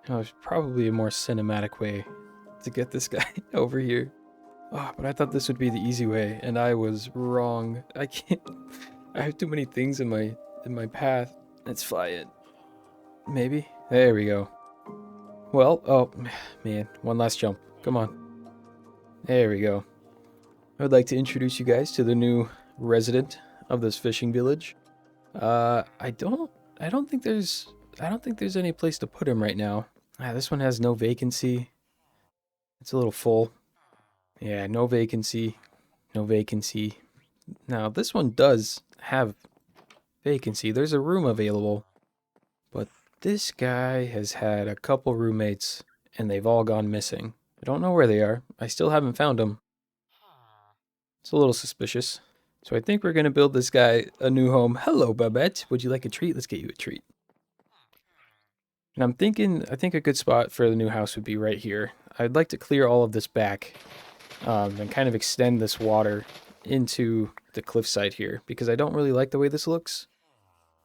Oh, there's probably a more cinematic way to get this guy over here. Oh, but I thought this would be the easy way, and I was wrong. I can't. I have too many things in my path. Let's fly it. Maybe. There we go. Well, oh man, one last jump. Come on. There we go. I would like to introduce you guys to the new resident of this fishing village. I don't think there's any place to put him right now. This one has no vacancy. It's a little full. Yeah, no vacancy. No vacancy. Now, this one does have vacancy. There's a room available. But this guy has had a couple roommates, and they've all gone missing. I don't know where they are. I still haven't found them. It's a little suspicious. So I think we're going to build this guy a new home. Hello, Babette. Would you like a treat? Let's get you a treat. And I think a good spot for the new house would be right here. I'd like to clear all of this back and kind of extend this water into the cliffside here because I don't really like the way this looks.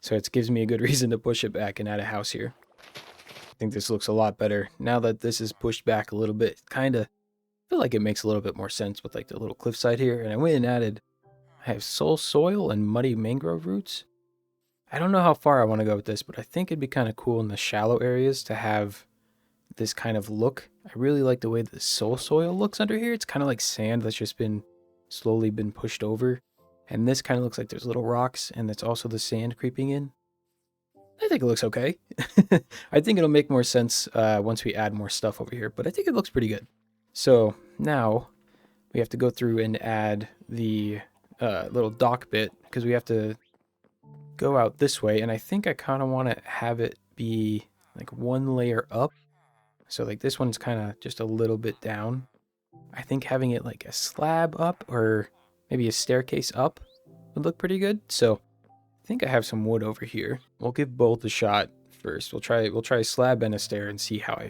So it gives me a good reason to push it back and add a house here. I think this looks a lot better. Now that this is pushed back a little bit, kind of feel like it makes a little bit more sense with like the little cliffside here. And I went and added, I have soul soil and muddy mangrove roots. I don't know how far I want to go with this, but I think it'd be kind of cool in the shallow areas to have this kind of look. I really like the way the soul soil looks under here. It's kind of like sand that's just been slowly been pushed over. And this kind of looks like there's little rocks and it's also the sand creeping in. I think it looks okay. I think it'll make more sense once we add more stuff over here, but I think it looks pretty good. So now we have to go through and add the little dock bit because we have to go out this way. And I think I kind of want to have it be like one layer up. So like this one's kind of just a little bit down. I think having it like a slab up or maybe a staircase up would look pretty good. So I think I have some wood over here. We'll give both a shot first. We'll try a slab and a stair and see how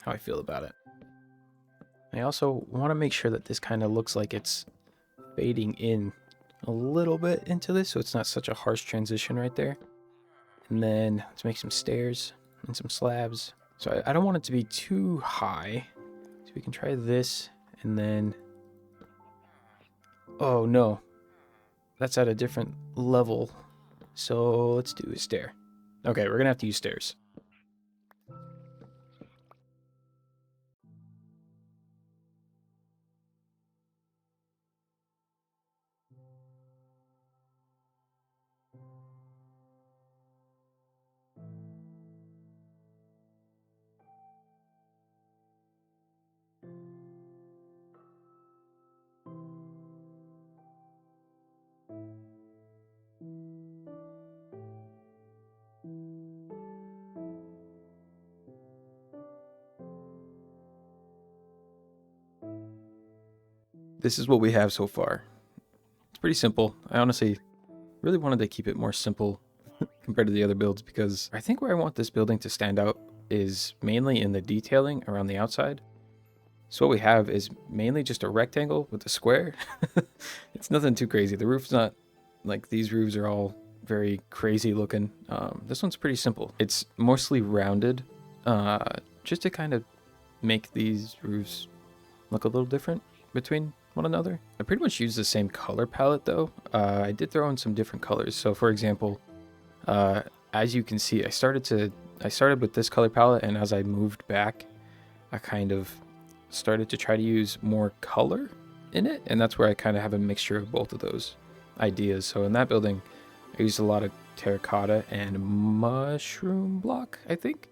I feel about it. I also want to make sure that this kind of looks like it's fading in a little bit into this so it's not such a harsh transition right there. And then let's make some stairs and some slabs. So I don't want it to be too high. So we can try this and then... Oh no, that's at a different level. So let's do a stair. Okay, we're gonna have to use stairs. This is what we have so far. It's pretty simple. I honestly really wanted to keep it more simple compared to the other builds because I think where I want this building to stand out is mainly in the detailing around the outside. So what we have is mainly just a rectangle with a square. It's nothing too crazy. The roof's not like these roofs are all very crazy looking. This one's pretty simple. It's mostly rounded just to kind of make these roofs look a little different between one another. I pretty much use the same color palette though. I did throw in some different colors. So for example, as you can see, I started with this color palette, and as I moved back, I kind of started to try to use more color in it, and that's where I kind of have a mixture of both of those ideas. So in that building, I used a lot of terracotta and mushroom block, I think,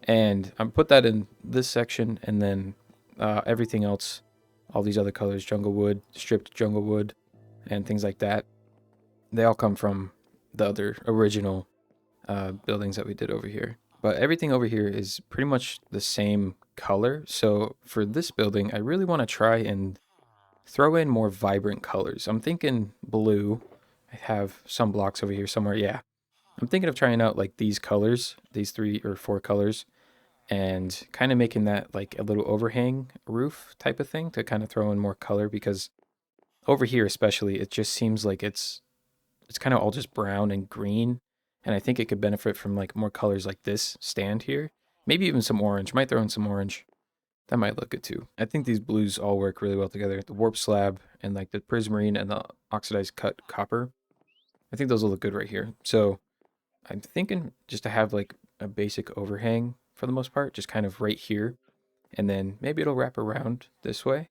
and I put that in this section, and then everything else, all these other colors, jungle wood, stripped jungle wood, and things like that, they all come from the other original buildings that we did over here. But everything over here is pretty much the same color. So for this building, I really want to try and throw in more vibrant colors. I'm thinking blue. I have some blocks over here somewhere. Yeah. I'm thinking of trying out like these colors, these 3 or 4 colors, and kind of making that like a little overhang roof type of thing to kind of throw in more color, because over here especially, it just seems like it's kind of all just brown and green. And I think it could benefit from like more colors like this stand here. Maybe even some orange. Might throw in some orange. That might look good too. I think these blues all work really well together. The warp slab and like the prismarine and the oxidized cut copper. I think those will look good right here. So I'm thinking just to have like a basic overhang for the most part, just kind of right here. And then maybe it'll wrap around this way.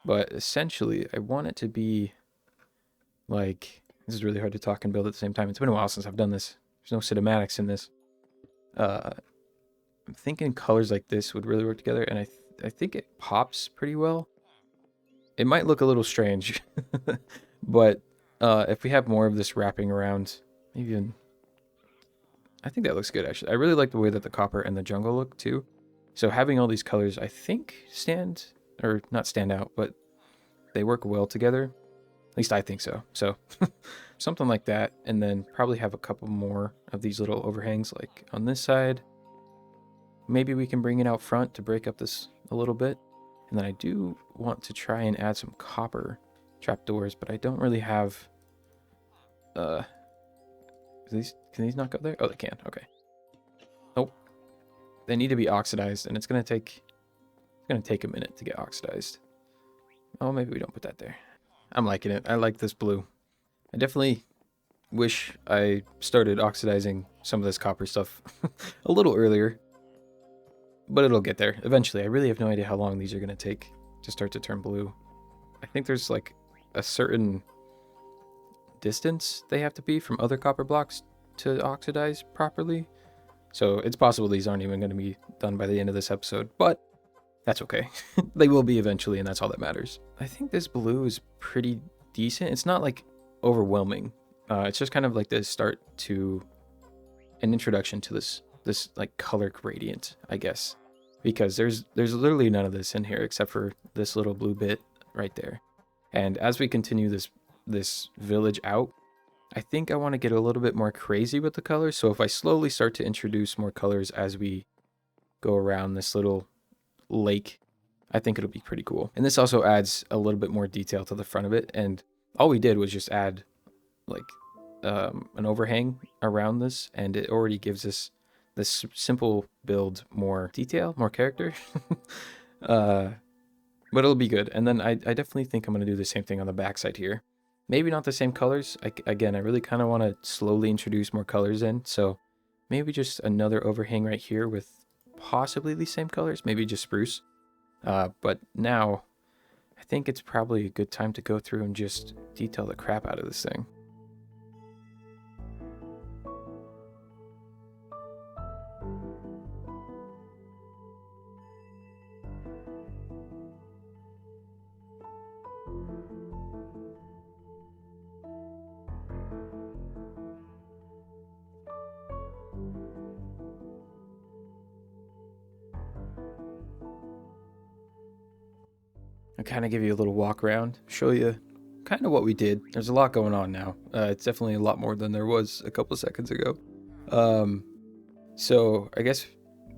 But essentially, I want it to be like, this is really hard to talk and build at the same time. It's been a while since I've done this. There's no cinematics in this. I'm thinking colors like this would really work together, and I think it pops pretty well. It might look a little strange, but if we have more of this wrapping around, maybe even... I think that looks good, actually. I really like the way that the copper and the jungle look, too. So having all these colors, I think, not stand out, but they work well together. At least I think so. So something like that, and then probably have a couple more of these little overhangs, like on this side. Maybe we can bring it out front to break up this a little bit. And then I do want to try and add some copper trapdoors, but I don't really have... Can these not go there? Oh, they can. Okay. Nope. They need to be oxidized, and it's gonna take a minute to get oxidized. Oh, maybe we don't put that there. I'm liking it. I like this blue. I definitely wish I started oxidizing some of this copper stuff a little earlier, but it'll get there eventually. I really have no idea how long these are gonna take to start to turn blue. I think there's like a certain distance they have to be from other copper blocks to oxidize properly. So it's possible these aren't even going to be done by the end of this episode, but that's okay. They will be eventually, and that's all that matters. I think this blue is pretty decent. It's not like overwhelming. It's just kind of like the start to an introduction to this like color gradient, I guess, because there's literally none of this in here except for this little blue bit right there. And as we continue this village out, I think I want to get a little bit more crazy with the colors. So if I slowly start to introduce more colors as we go around this little lake, I think it'll be pretty cool. And this also adds a little bit more detail to the front of it. And all we did was just add like an overhang around this, and it already gives us this simple build more detail, more character. But it'll be good. And then I definitely think I'm going to do the same thing on the backside here. Maybe not the same colors. Again, I really kind of want to slowly introduce more colors in. So maybe just another overhang right here with possibly the same colors. Maybe just spruce. But now I think it's probably a good time to go through and just detail the crap out of this thing. I'll kind of give you a little walk around, show you kind of what we did. There's a lot going on now. It's definitely a lot more than there was a couple seconds ago. So I guess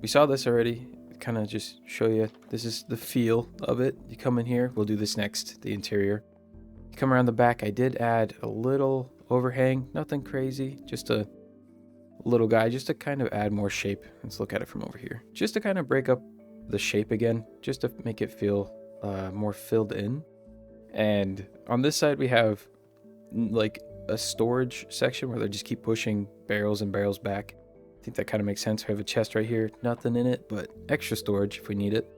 we saw this already. Kind of just show you, this is the feel of it. You come in here, we'll do this next, the interior. You come around the back, I did add a little overhang, nothing crazy, just a little guy, just to kind of add more shape. Let's look at it from over here. Just to kind of break up the shape again, just to make it feel more filled in. And on this side we have like a storage section where they just keep pushing barrels and barrels back. I think that kind of makes sense. We have a chest right here, nothing in it, but extra storage if we need it.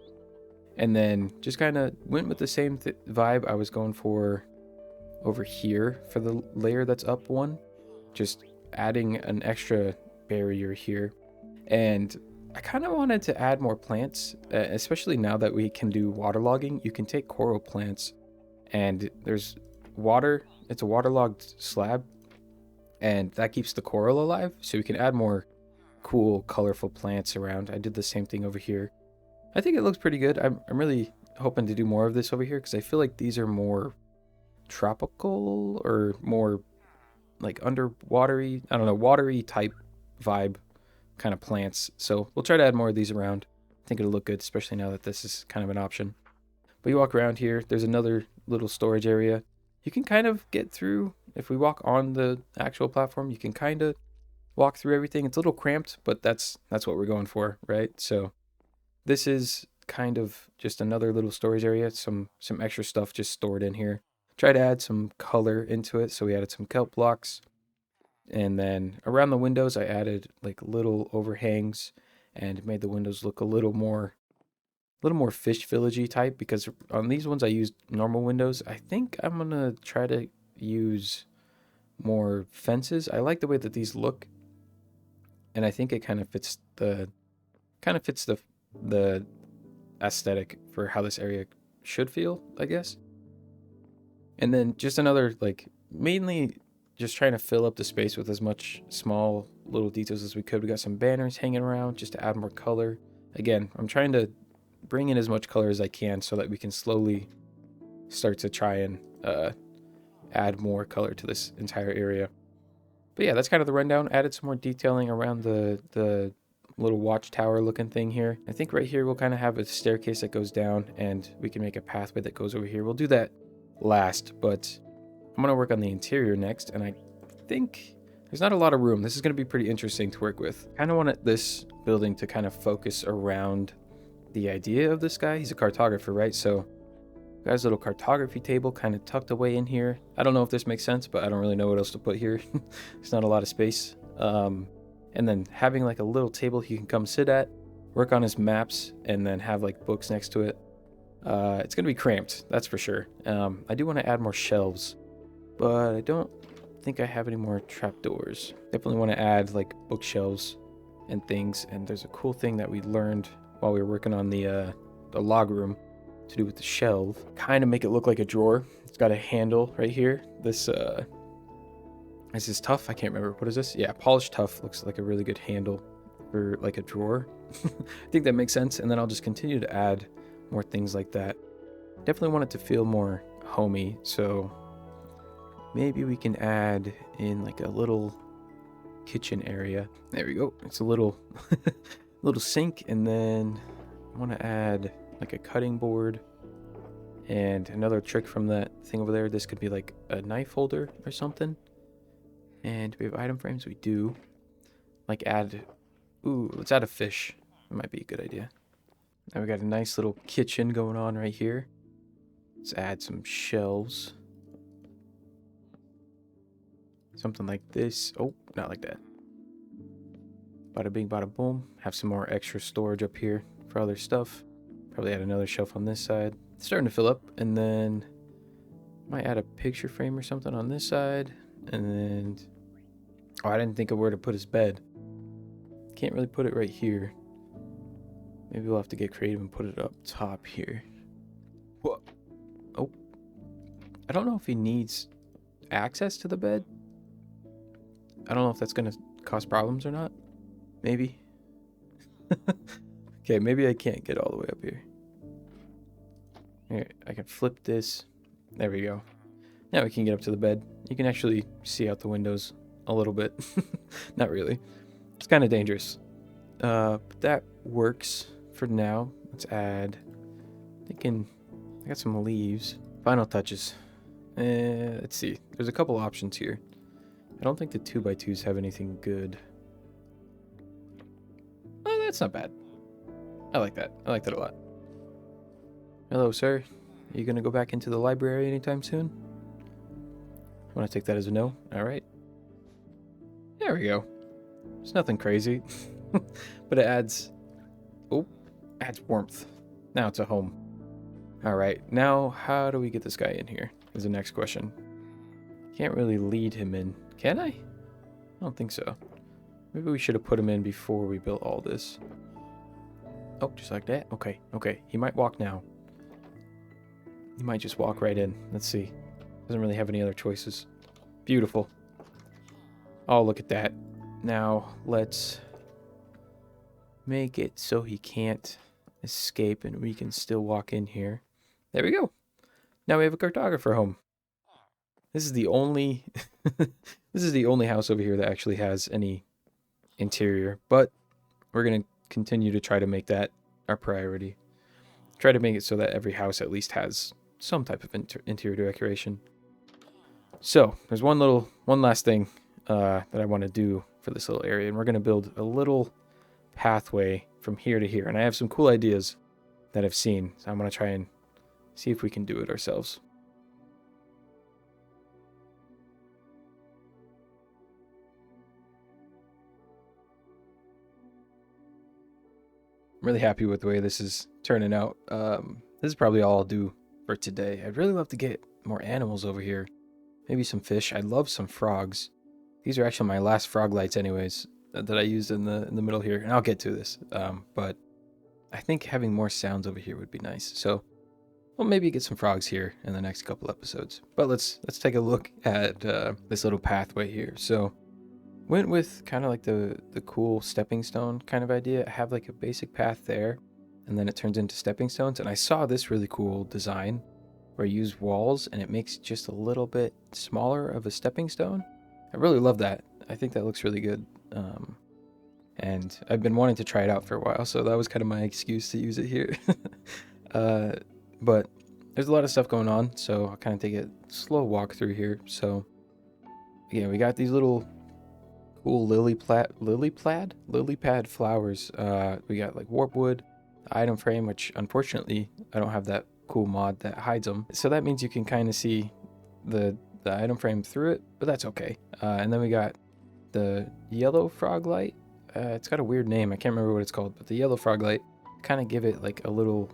And then just kind of went with the same vibe I was going for over here for the layer that's up one, just adding an extra barrier here. And I kind of wanted to add more plants, especially now that we can do waterlogging. You can take coral plants and there's water. It's a waterlogged slab and that keeps the coral alive. So we can add more cool, colorful plants around. I did the same thing over here. I think it looks pretty good. I'm really hoping to do more of this over here because I feel like these are more tropical or more like underwatery, I don't know, watery type vibe kind of plants. So we'll try to add more of these around. I think it'll look good, especially now that this is kind of an option. But you walk around here, there's another little storage area. You can kind of get through, if we walk on the actual platform, you can kind of walk through everything. It's a little cramped, but that's what we're going for, right? So this is kind of just another little storage area, some extra stuff just stored in here. Try to add some color into it, so we added some kelp blocks. And then around the windows, I added like little overhangs and made the windows look a little more fish villagey type, because on these ones I used normal windows. I think I'm gonna try to use more fences. I like the way that these look, and I think it kind of fits the the aesthetic for how this area should feel, I guess. And then just another, like, mainly just trying to fill up the space with as much small little details as we could. We got some banners hanging around just to add more color. Again, I'm trying to bring in as much color as I can so that we can slowly start to try and add more color to this entire area. But yeah, that's kind of the rundown. Added some more detailing around the little watchtower looking thing here. I think right here we'll kind of have a staircase that goes down, and we can make a pathway that goes over here. We'll do that last, but I'm going to work on the interior next, and I think there's not a lot of room. This is going to be pretty interesting to work with. Kind of wanted this building to kind of focus around the idea of this guy. He's a cartographer, right? So guy's little cartography table kind of tucked away in here. I don't know if this makes sense, but I don't really know what else to put here. There's not a lot of space. And then having like a little table he can come sit at, work on his maps, and then have like books next to it. It's going to be cramped, that's for sure. I do want to add more shelves, but I don't think I have any more trapdoors. Definitely want to add like bookshelves and things. And there's a cool thing that we learned while we were working on the log room to do with the shelf. Kind of make it look like a drawer. It's got a handle right here. This is tough. I can't remember. What is this? Yeah, polished tough looks like a really good handle for like a drawer. I think that makes sense. And then I'll just continue to add more things like that. Definitely want it to feel more homey. So maybe we can add in like a little kitchen area. There we go. It's a little little sink, and then I want to add like a cutting board. And another trick from that thing over there, this could be like a knife holder or something. And do we have item frames? We do. Like let's add a fish. That might be a good idea. Now we got a nice little kitchen going on right here. Let's add some shelves. Something like this. Oh, not like that. Bada bing, bada boom. Have some more extra storage up here for other stuff. Probably add another shelf on this side. It's starting to fill up. And then might add a picture frame or something on this side. And then, oh, I didn't think of where to put his bed. Can't really put it right here. Maybe we'll have to get creative and put it up top here. Whoa. Oh. I don't know if he needs access to the bed. I don't know if that's going to cause problems or not. Maybe. Okay, maybe I can't get all the way up here. Here, I can flip this. There we go. Now we can get up to the bed. You can actually see out the windows a little bit. Not really. It's kind of dangerous. But that works for now. Let's add, I got some leaves. Final touches. Let's see. There's a couple options here. I don't think the 2x2s have anything good. Oh, that's not bad. I like that. I like that a lot. Hello, sir. Are you going to go back into the library anytime soon? I want to take that as a no. All right. There we go. It's nothing crazy. But it adds warmth. Now it's a home. All right. Now, how do we get this guy in here? Is the next question. Can't really lead him in. Can I? I don't think so. Maybe we should have put him in before we built all this. Oh, just like that? Okay, okay. He might walk now. He might just walk right in. Let's see. Doesn't really have any other choices. Beautiful. Oh, look at that. Now, let's make it so he can't escape and we can still walk in here. There we go. Now we have a cartographer home. This is the only this is the only house over here that actually has any interior, but we're going to continue to try to make that our priority. Try to make it so that every house at least has some type of interior decoration. So, there's one last thing that I want to do for this little area, and we're going to build a little pathway from here to here. And I have some cool ideas that I've seen, so I'm going to try and see if we can do it ourselves. I'm really happy with the way this is turning out. This is probably all I'll do for today. I'd really love to get more animals over here. Maybe some fish. I'd love some frogs. These are actually my last frog lights anyways that I used in the middle here, and I'll get to this. But I think having more sounds over here would be nice. So we'll maybe get some frogs here in the next couple episodes. But let's take a look at this little pathway here. So went with kind of like the cool stepping stone kind of idea. I have like a basic path there, and then it turns into stepping stones. And I saw this really cool design where you use walls and it makes just a little bit smaller of a stepping stone. I really love that. I think that looks really good. And I've been wanting to try it out for a while, so that was kind of my excuse to use it here. But there's a lot of stuff going on, so I'll kind of take a slow walk through here. So again, we got these little cool lily pad flowers. We got like warpwood, item frame, which unfortunately I don't have that cool mod that hides them. So that means you can kind of see the item frame through it, but that's okay. And then we got the yellow frog light. It's got a weird name. I can't remember what it's called, but the yellow frog light kind of give it like a little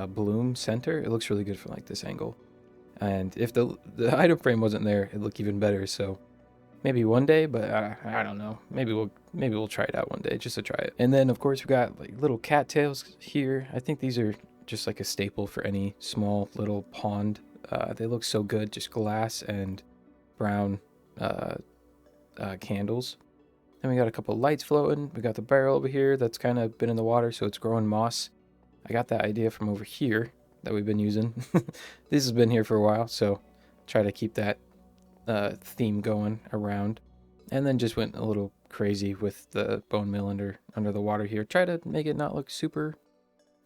bloom center. It looks really good from like this angle. And if the item frame wasn't there, it'd look even better. So maybe one day, but I don't know. Maybe we'll try it out one day just to try it. And then of course we got like little cattails here. I think these are just like a staple for any small little pond. They look so good, just glass and brown candles. Then we got a couple lights floating. We got the barrel over here that's kind of been in the water, so it's growing moss. I got that idea from over here that we've been using. This has been here for a while, so try to keep that theme going around. And then just went a little crazy with the bone meal under the water here. Try to make it not look super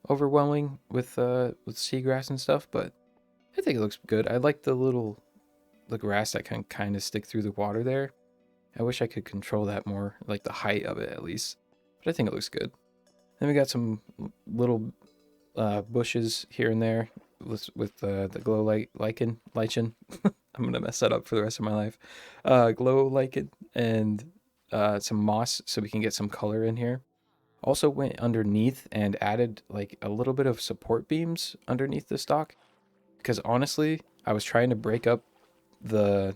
overwhelming with seagrass and stuff, but I think it looks good. I like the grass that can kind of stick through the water there. I wish I could control that more, like the height of it at least, but I think it looks good. Then we got some little bushes here and there with the glow lichen. I'm gonna mess that up for the rest of my life. Glow lichen and some moss so we can get some color in here. Also went underneath and added like a little bit of support beams underneath the stock, because honestly, I was trying to break up the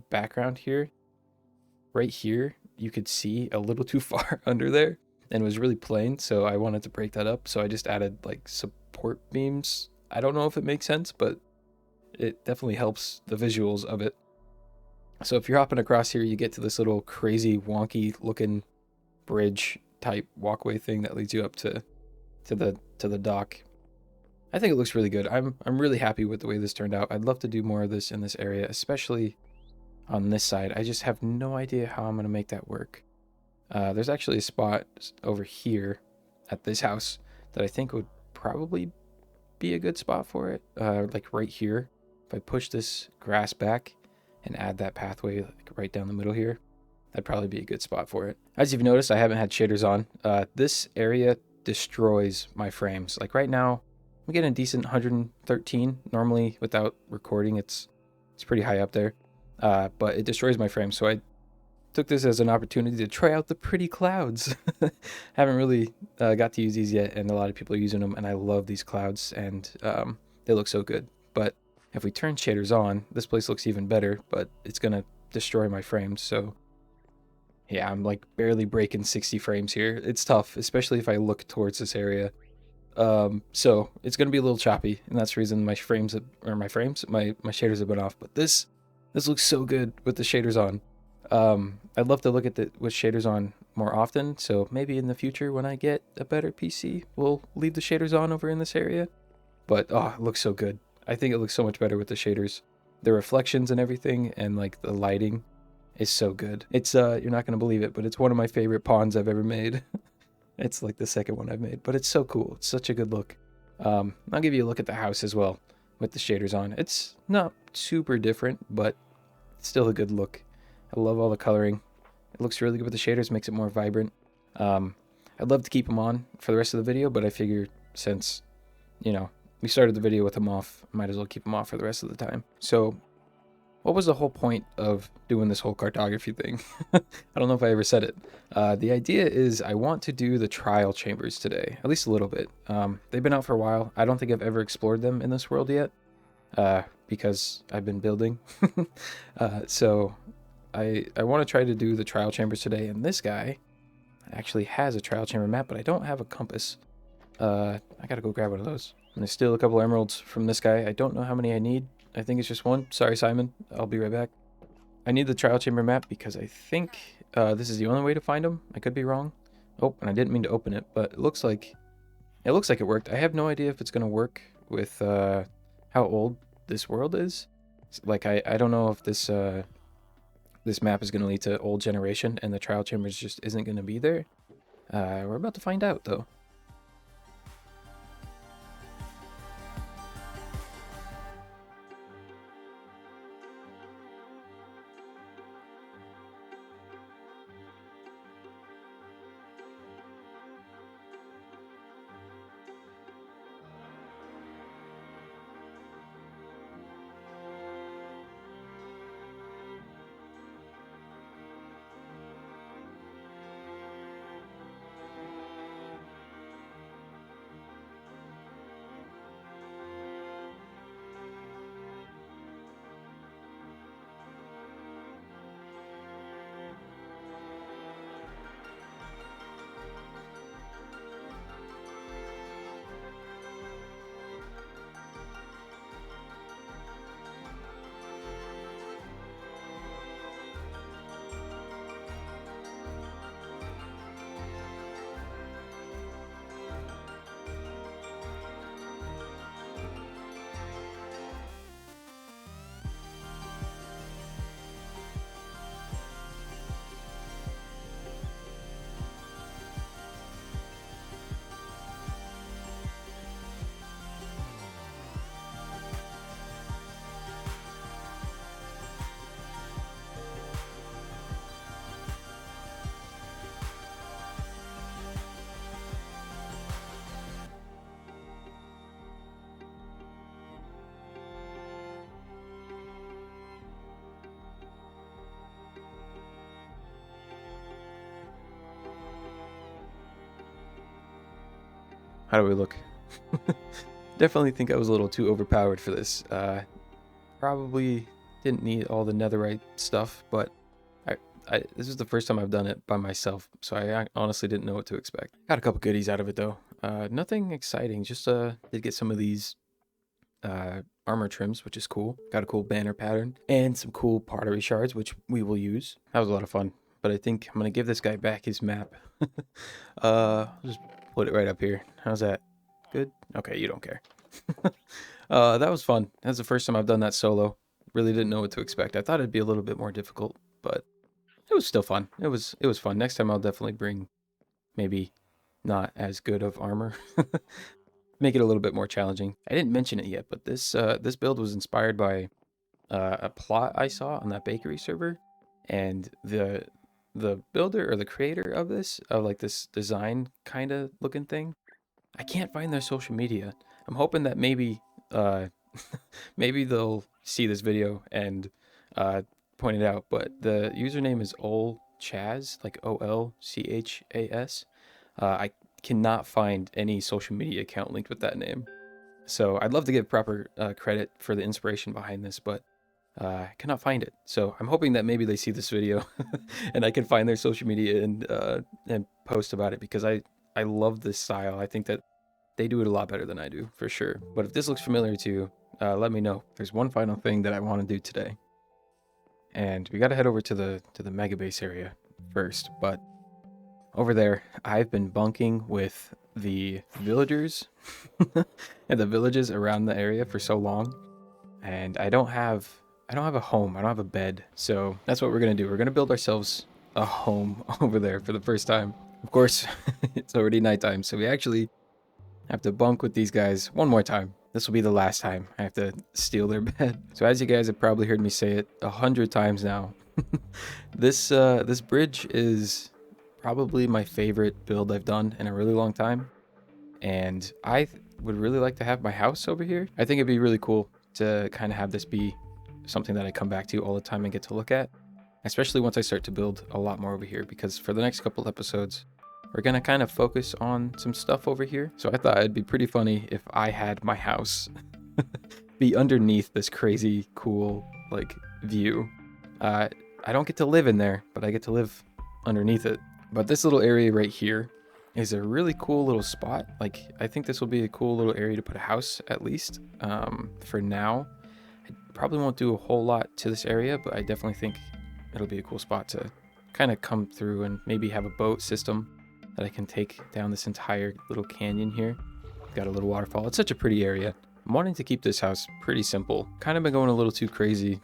background here. Right here, you could see a little too far under there, and it was really plain, so I wanted to break that up, so I just added like support beams. I don't know if it makes sense, but it definitely helps the visuals of it. So if you're hopping across here, you get to this little crazy wonky looking bridge type walkway thing that leads you up to the dock. I think it looks really good. I'm really happy with the way this turned out. I'd love to do more of this in this area, especially on this side. I just have no idea how I'm going to make that work. There's actually a spot over here at this house that I think would probably be a good spot for it. Like right here. If I push this grass back and add that pathway like right down the middle here, that'd probably be a good spot for it. As you've noticed, I haven't had shaders on. This area destroys my frames. Like right now, I'm getting a decent 113. Normally, without recording, it's pretty high up there. But it destroys my frame, so I took this as an opportunity to try out the pretty clouds. Haven't really got to use these yet, and a lot of people are using them, and I love these clouds, and they look so good. But if we turn shaders on, this place looks even better, but it's gonna destroy my frames. So yeah, I'm like barely breaking 60 frames here. It's tough, especially if I look towards this area. So it's gonna be a little choppy, and that's the reason my shaders have been off. But this looks so good with the shaders on. I'd love to look at with shaders on more often, so maybe in the future when I get a better PC, we'll leave the shaders on over in this area. But oh, it looks so good. I think it looks so much better with the shaders. The reflections and everything, and like the lighting is so good. It's you're not gonna believe it, but it's one of my favorite ponds I've ever made. It's like the second one I've made, but it's so cool. It's such a good look. I'll give you a look at the house as well with the shaders on. It's not super different, but it's still a good look. I love all the coloring. It looks really good with the shaders, makes it more vibrant. I'd love to keep them on for the rest of the video, but I figure since, you know, we started the video with them off, might as well keep them off for the rest of the time. So what was the whole point of doing this whole cartography thing? I don't know if I ever said it. The idea is I want to do the trial chambers today, at least a little bit. They've been out for a while. I don't think I've ever explored them in this world yet, because I've been building. So I want to try to do the trial chambers today, and this guy actually has a trial chamber map, but I don't have a compass. I gotta go grab one of those. I'm gonna steal a couple emeralds from this guy. I don't know how many I need. I think it's just one. Sorry, Simon. I'll be right back. I need the trial chamber map because I think this is the only way to find them. I could be wrong. Oh, and I didn't mean to open it, but it looks like it worked. I have no idea if it's gonna work with how old this world is. Like I don't know if this this map is gonna lead to old generation and the trial chambers just isn't gonna be there. We're about to find out though. How do we look? Definitely think I was a little too overpowered for this. Probably didn't need all the netherite stuff, but this is the first time I've done it by myself, so I honestly didn't know what to expect. Got a couple goodies out of it though. Nothing exciting, just did get some of these armor trims, which is cool. Got a cool banner pattern and some cool pottery shards, which we will use. That was a lot of fun, but I think I'm gonna give this guy back his map. Just put it right up here. How's that? Good? Okay, you don't care. That was fun. That's the first time I've done that solo. Really didn't know what to expect. I thought it'd be a little bit more difficult, but it was still fun. It was fun. Next time I'll definitely bring maybe not as good of armor. Make it a little bit more challenging. I didn't mention it yet, but this build was inspired by a plot I saw on that bakery server, and the builder or the creator of this, like this design kind of looking thing, I can't find their social media. I'm hoping that maybe maybe they'll see this video and point it out, but the username is olchaz, like Olchas. I cannot find any social media account linked with that name, so I'd love to give proper credit for the inspiration behind this, but I cannot find it. So I'm hoping that maybe they see this video and I can find their social media and post about it, because I love this style. I think that they do it a lot better than I do, for sure. But if this looks familiar to you, let me know. There's one final thing that I want to do today, and we got to head over to the mega base area first. But over there, I've been bunking with the villagers and the villages around the area for so long, and I don't have a home. I don't have a bed. So that's what we're gonna do. We're gonna build ourselves a home over there for the first time. Of course, it's already nighttime, so we actually have to bunk with these guys one more time. This will be the last time I have to steal their bed. So as you guys have probably heard me say it 100 times now, This bridge is probably my favorite build I've done in a really long time, and would really like to have my house over here. I think it'd be really cool to kind of have this be something that I come back to all the time and get to look at, especially once I start to build a lot more over here, because for the next couple episodes, we're gonna kind of focus on some stuff over here. So I thought it'd be pretty funny if I had my house be underneath this crazy cool like view. I don't get to live in there, but I get to live underneath it. But this little area right here is a really cool little spot. Like, I think this will be a cool little area to put a house, at least for now. I probably won't do a whole lot to this area, but I definitely think it'll be a cool spot to kind of come through and maybe have a boat system that I can take down this entire little canyon here. Got a little waterfall. It's such a pretty area. I'm wanting to keep this house pretty simple. Kind of been going a little too crazy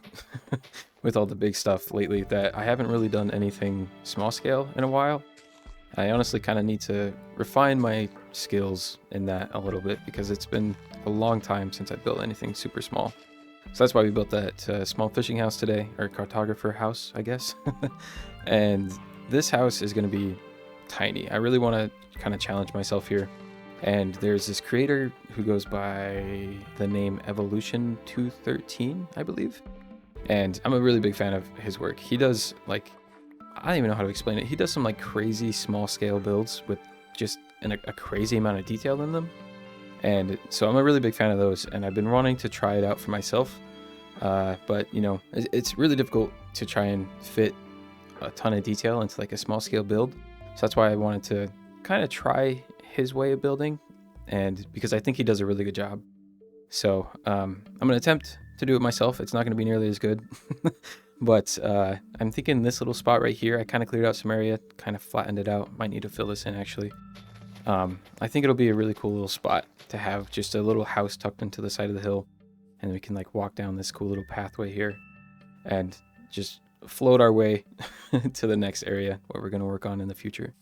with all the big stuff lately that I haven't really done anything small scale in a while. I honestly kind of need to refine my skills in that a little bit, because it's been a long time since I built anything super small. So that's why we built that small fishing house today, or cartographer house, I guess. And this house is going to be tiny. I really want to kind of challenge myself here. And there's this creator who goes by the name Evolution 213, I believe. And I'm a really big fan of his work. He does, like, I don't even know how to explain it. He does some like crazy small scale builds with just a crazy amount of detail in them. And so I'm a really big fan of those, and I've been wanting to try it out for myself. But you know, it's really difficult to try and fit a ton of detail into like a small scale build. So that's why I wanted to kind of try his way of building, and because I think he does a really good job. So I'm gonna attempt to do it myself. It's not gonna be nearly as good. But I'm thinking this little spot right here, I kind of cleared out some area, kind of flattened it out. Might need to fill this in actually. I think it'll be a really cool little spot to have just a little house tucked into the side of the hill, and we can like walk down this cool little pathway here and just float our way to the next area, what we're going to work on in the future.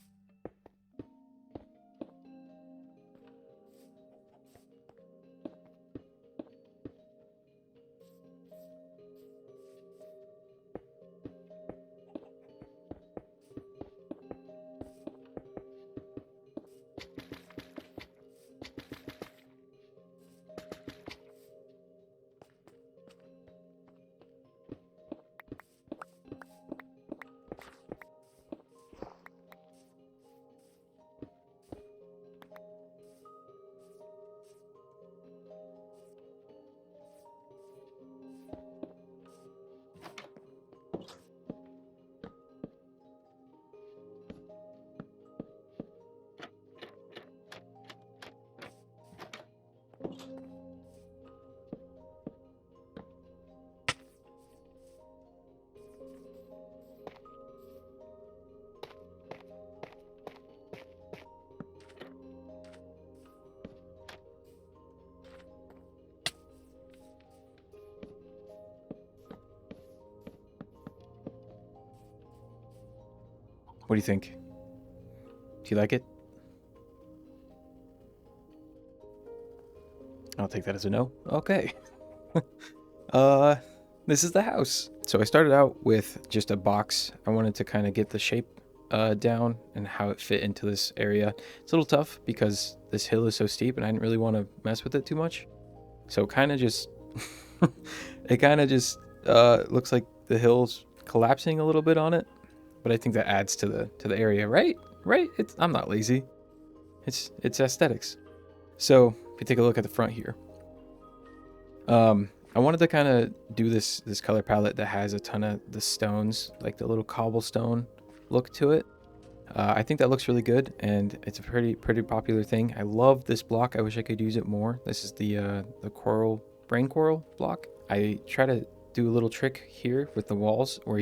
What do you think? Do you like it? I'll take that as a no. Okay. This is the house. So I started out with just a box. I wanted to kind of get the shape down and how it fit into this area. It's a little tough because this hill is so steep, and I didn't really want to mess with it too much. So kind of just, it kind of just looks like the hill's collapsing a little bit on it. But I think that adds to the area, right? Right? I'm not lazy. It's aesthetics. So if you take a look at the front here, I wanted to kind of do this color palette that has a ton of the stones, like the little cobblestone look to it. I think that looks really good, and it's a pretty popular thing. I love this block. I wish I could use it more. This is the brain coral block. I try to do a little trick here with the walls where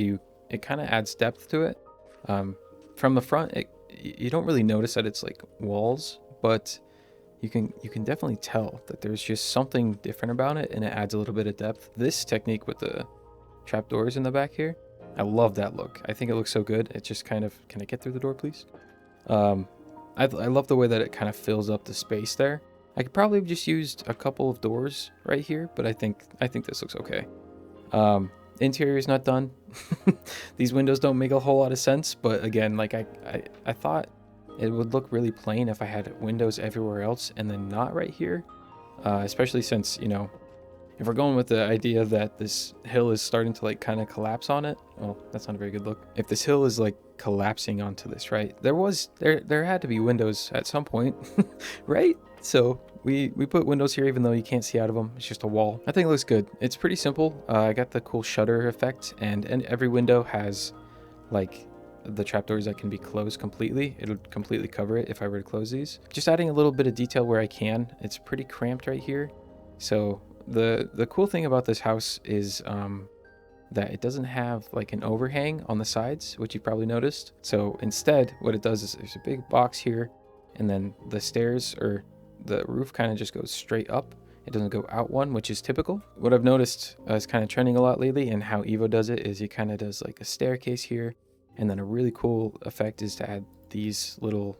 it kind of adds depth to it. From the front, you don't really notice that it's like walls, but you can definitely tell that there's just something different about it, and it adds a little bit of depth. This technique with the trapdoors in the back here, I love that look. I think it looks so good. It just kind of, can I get through the door, please? I love the way that it kind of fills up the space there. I could probably have just used a couple of doors right here, but I think this looks okay. Interior is not done. These windows don't make a whole lot of sense, but again, like I thought it would look really plain if I had windows everywhere else and then not right here. Especially since, you know, if we're going with the idea that this hill is starting to like kind of collapse on it, well, that's not a very good look. If this hill is like collapsing onto this, right? There had to be windows at some point, right? So we put windows here even though you can't see out of them. It's just a wall. I think it looks good. It's pretty simple. I got the cool shutter effect, and every window has like the trapdoors that can be closed completely. It'll completely cover it if I were to close these. Just adding a little bit of detail where I can. It's pretty cramped right here. So the cool thing about this house is that it doesn't have like an overhang on the sides, which you probably noticed. So instead, what it does is there's a big box here, and then the stairs or the roof kind of just goes straight up. It doesn't go out one, which is typical. What I've noticed is kind of trending a lot lately, and how Evo does it is he kind of does like a staircase here, and then a really cool effect is to add these little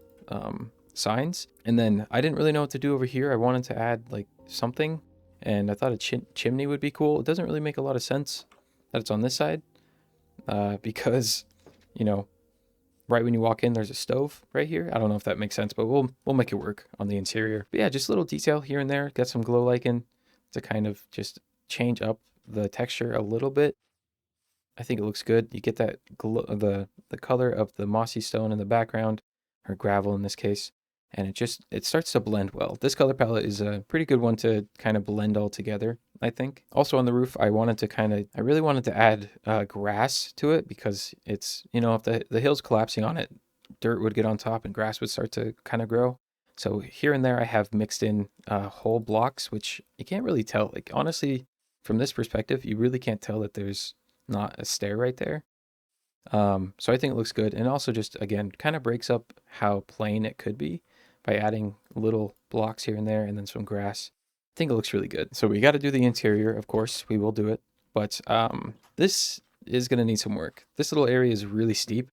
signs. And then I didn't really know what to do over here. I wanted to add like something, and I thought a chimney would be cool. It doesn't really make a lot of sense that it's on this side because, you know, right when you walk in, there's a stove right here. I don't know if that makes sense, but we'll make it work on the interior. But yeah, just a little detail here and there. Got some glow lichen to kind of just change up the texture a little bit. I think it looks good. You get that glow, the color of the mossy stone in the background, or gravel in this case, and it starts to blend well. This color palette is a pretty good one to kind of blend all together, I think. Also on the roof, I really wanted to add grass to it, because it's, you know, if the hill's collapsing on it, dirt would get on top and grass would start to kind of grow. So here and there I have mixed in whole blocks, which you can't really tell. Like honestly, from this perspective, you really can't tell that there's not a stair right there. So I think it looks good, and also just again kind of breaks up how plain it could be by adding little blocks here and there and then some grass. I think it looks really good. So we got to do the interior, of course. We will do it, but this is going to need some work. This little area is really steep,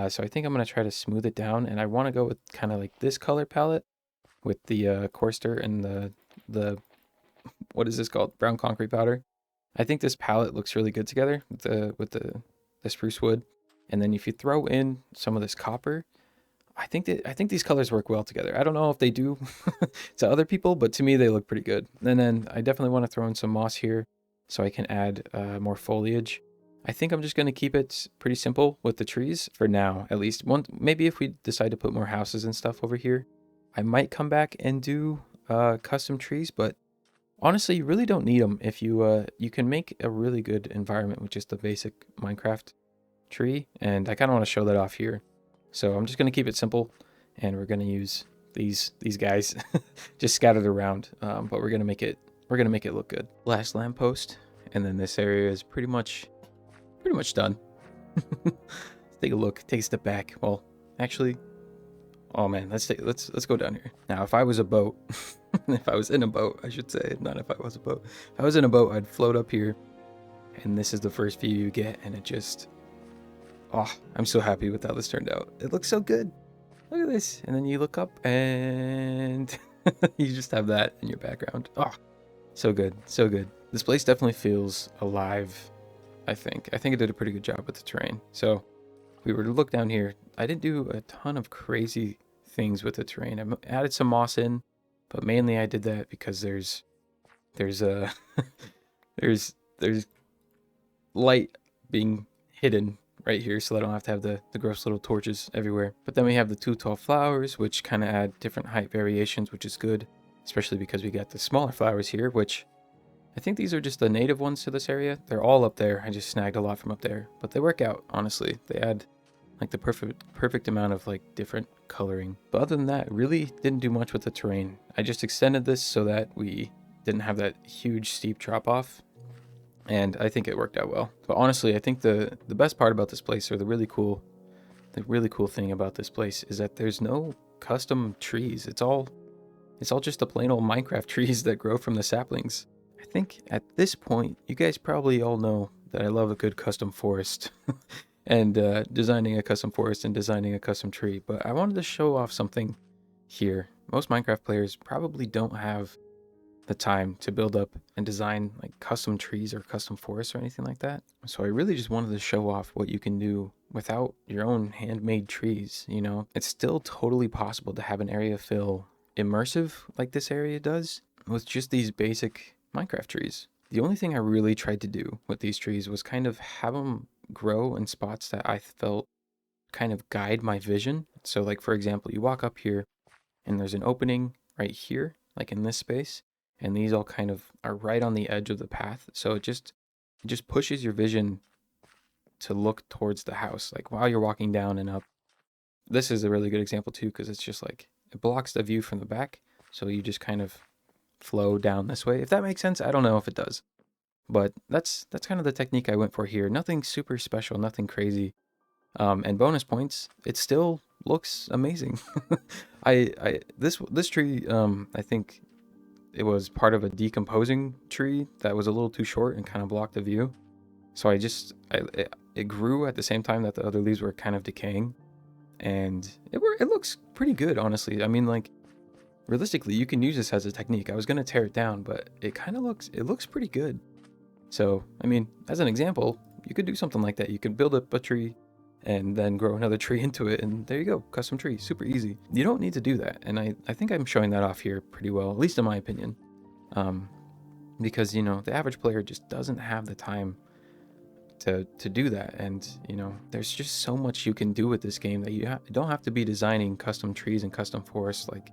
so I think I'm going to try to smooth it down, and I want to go with kind of like this color palette with the coarse dirt and the what is this called, brown concrete powder. I think this palette looks really good together with the spruce wood, and then if you throw in some of this copper, I think these colors work well together. I don't know if they do to other people, but to me they look pretty good. And then I definitely want to throw in some moss here so I can add more foliage. I think I'm just going to keep it pretty simple with the trees for now, at least. Maybe if we decide to put more houses and stuff over here, I might come back and do custom trees, but honestly, you really don't need them. If you can make a really good environment with just the basic Minecraft tree, and I kind of want to show that off here. So I'm just going to keep it simple, and we're going to use these guys just scattered around, but we're going to make it look good. Last lamppost, and then this area is pretty much done. Let's take a look, take a step back. Well, actually, oh man, let's go down here. Now, if I was a boat, if I was in a boat, I should say, not if I was a boat. If I was in a boat, I'd float up here, and this is the first view you get, and it just, oh, I'm so happy with how this turned out. It looks so good. Look at this. And then you look up, and you just have that in your background. Oh, so good, so good. This place definitely feels alive, I think. I think it did a pretty good job with the terrain. So if we were to look down here, I didn't do a ton of crazy things with the terrain. I added some moss in, but mainly I did that because there's there's light being hidden right here, so I don't have to have the gross little torches everywhere. But then we have the two tall flowers, which kind of add different height variations, which is good, especially because we got the smaller flowers here, which I think these are just the native ones to this area. They're all up there. I just snagged a lot from up there, but they work out, honestly. They add like the perfect amount of like different coloring. But other than that, really didn't do much with the terrain. I just extended this so that we didn't have that huge steep drop off, and I think it worked out well. But honestly, I think the best part about this place, or the really cool thing about this place, is that there's no custom trees. It's all just the plain old Minecraft trees that grow from the saplings. I think at this point, you guys probably all know that I love a good custom forest. And designing a custom forest and designing a custom tree. But I wanted to show off something here. Most Minecraft players probably don't have the time to build up and design like custom trees or custom forests or anything like that. So I really just wanted to show off what you can do without your own handmade trees, you know? It's still totally possible to have an area feel immersive like this area does with just these basic Minecraft trees. The only thing I really tried to do with these trees was kind of have them grow in spots that I felt kind of guide my vision. So like for example, you walk up here and there's an opening right here, like in this space, and these all kind of are right on the edge of the path. So it just pushes your vision to look towards the house, like while you're walking down and up. This is a really good example too, because it's just like it blocks the view from the back, so you just kind of flow down this way. If that makes sense, I don't know if it does, but that's kind of the technique I went for here. Nothing super special, nothing crazy. And bonus points, it still looks amazing. This tree, I think it was part of a decomposing tree that was a little too short and kind of blocked the view. So it grew at the same time that the other leaves were kind of decaying, and it looks pretty good, honestly. I mean, like realistically, you can use this as a technique. I was gonna tear it down, but it looks pretty good. So I mean, as an example, you could do something like that. You could build up a tree and then grow another tree into it, and there you go, custom tree, super easy. You don't need to do that, and I think I'm showing that off here pretty well, at least in my opinion, because you know the average player just doesn't have the time to do that, and you know there's just so much you can do with this game that you don't have to be designing custom trees and custom forests. Like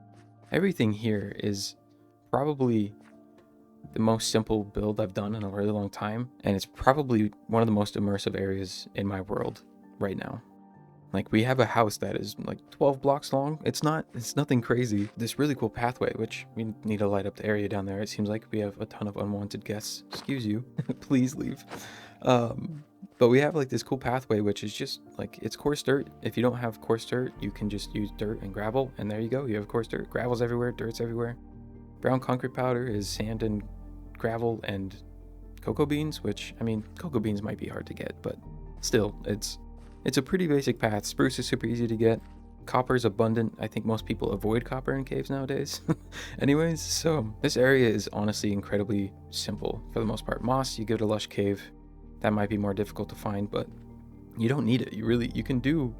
everything here is probably the most simple build I've done in a really long time, and it's probably one of the most immersive areas in my world right now. Like we have a house that is like 12 blocks long. It's nothing crazy. This really cool pathway, which we need to light up the area down there. It seems like we have a ton of unwanted guests. Excuse you, please leave. But we have like this cool pathway, which is just like, it's coarse dirt. If you don't have coarse dirt, you can just use dirt and gravel, and there you go. You have coarse dirt. Gravel's everywhere, dirt's everywhere. Brown concrete powder is sand and gravel and cocoa beans, which, I mean, cocoa beans might be hard to get, but still, it's a pretty basic path. Spruce is super easy to get. Copper is abundant. I think most people avoid copper in caves nowadays. Anyways, so this area is honestly incredibly simple for the most part. Moss, you give it a lush cave. That might be more difficult to find, but you don't need it. You can do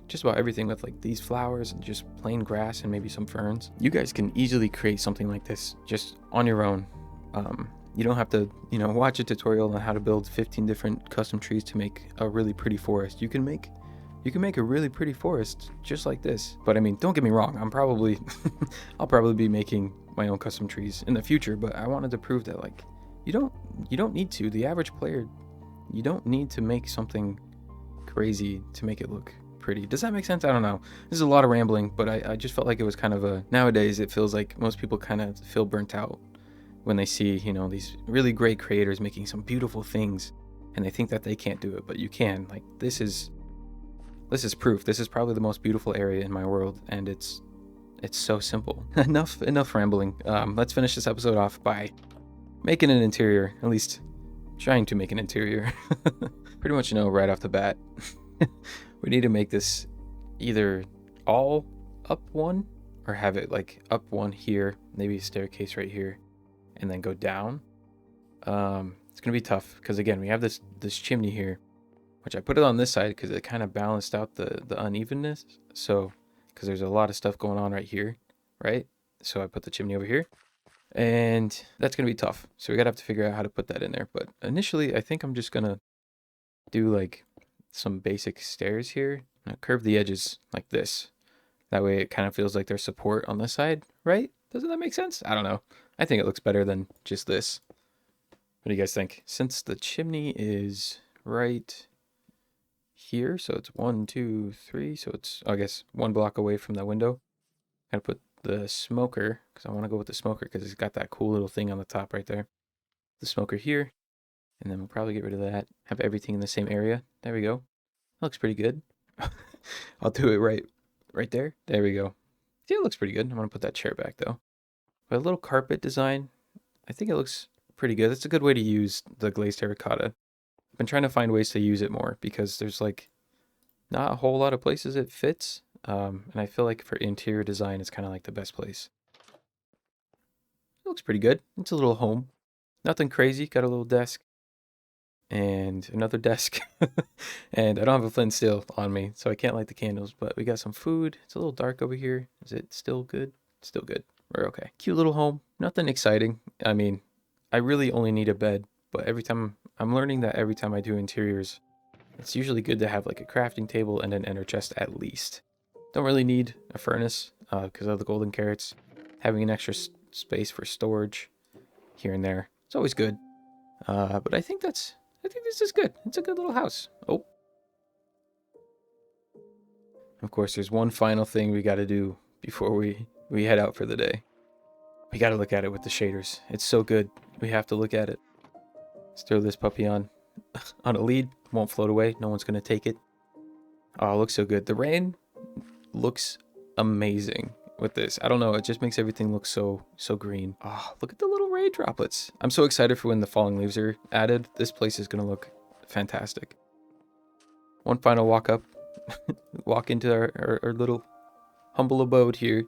just about everything with like these flowers and just plain grass and maybe some ferns. You guys can easily create something like this just on your own. You don't have to, you know, watch a tutorial on how to build 15 different custom trees to make a really pretty forest. You can make a really pretty forest just like this. But I mean, don't get me wrong, I'll probably be making my own custom trees in the future, but I wanted to prove that like you don't need to. The average player, you don't need to make something crazy to make it look pretty. Does that make sense? I don't know. This is a lot of rambling, but I just felt like it was kind of nowadays it feels like most people kind of feel burnt out when they see, you know, these really great creators making some beautiful things, and they think that they can't do it, but you can. Like this is proof. This is probably the most beautiful area in my world, and it's so simple. enough rambling. Let's finish this episode off by making an interior, at least trying to make an interior. Pretty much know right off the bat we need to make this either all up one or have it like up one here, maybe a staircase right here, and then go down. It's gonna be tough because again we have this chimney here, which I put it on this side because it kind of balanced out the unevenness. So because there's a lot of stuff going on right here, right? So I put the chimney over here, and that's gonna be tough. So we gotta have to figure out how to put that in there. But initially, I think I'm just gonna do like some basic stairs here. I'm gonna curve the edges like this. That way it kind of feels like there's support on this side, right? Doesn't that make sense? I don't know. I think it looks better than just this. What do you guys think? Since the chimney is right here, so it's 1, 2, 3, so it's, I guess, 1 block away from that window. Gotta put the smoker, because I want to go with the smoker because it's got that cool little thing on the top right there. The smoker here, and then we'll probably get rid of that. Have everything in the same area. There we go. That looks pretty good. I'll do it right there. There we go. Yeah, it looks pretty good. I'm gonna put that chair back though. But a little carpet design, I think it looks pretty good. It's a good way to use the glazed terracotta. I've been trying to find ways to use it more because there's like not a whole lot of places it fits. And I feel like for interior design, it's kind of like the best place. looks pretty good. It's a little home. Nothing crazy. Got a little desk and another desk. And I don't have a flint steel on me, so I can't light the candles, but we got some food. It's a little dark over here. Is it still good? Still good. We're okay. Cute little home. Nothing exciting. I mean, I really only need a bed, but I'm learning that every time I do interiors, it's usually good to have like a crafting table and an ender chest at least. Don't really need a furnace because of the golden carrots. Having an extra space for storage here and there, it's always good. But I think this is good. It's a good little house. Oh. Of course, there's one final thing we got to do before we head out for the day. We got to look at it with the shaders. It's so good. We have to look at it. Let's throw this puppy on a lead. Won't float away. No one's going to take it. Oh, it looks so good. The rain looks amazing with this. I don't know. It just makes everything look so green. Oh, look at the little rain droplets. I'm so excited for when the falling leaves are added. This place is going to look fantastic. One final walk up. Walk into our little humble abode here.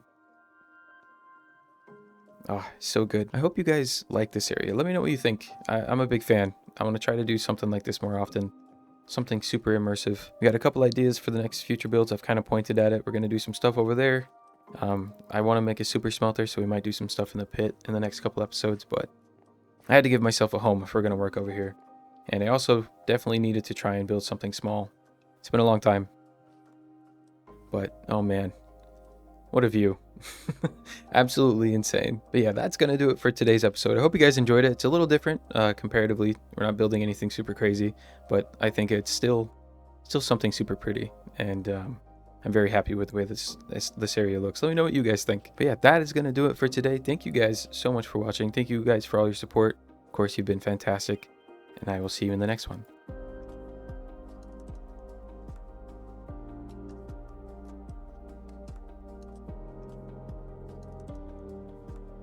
Oh, so good. I hope you guys like this area. Let me know what you think. I'm a big fan. I want to try to do something like this more often. Something super immersive. We got a couple ideas for the next future builds. I've kind of pointed at it. We're going to do some stuff over there. I want to make a super smelter, so we might do some stuff in the pit in the next couple episodes, but I had to give myself a home if we're going to work over here. And I also definitely needed to try and build something small. It's been a long time. But, oh man, what a view. Absolutely insane. But yeah, that's going to do it for today's episode. I hope you guys enjoyed it. It's a little different comparatively. We're not building anything super crazy, but I think it's still something super pretty. And I'm very happy with the way this area looks. Let me know what you guys think. But yeah, that is going to do it for today. Thank you guys so much for watching. Thank you guys for all your support. Of course, you've been fantastic. And I will see you in the next one.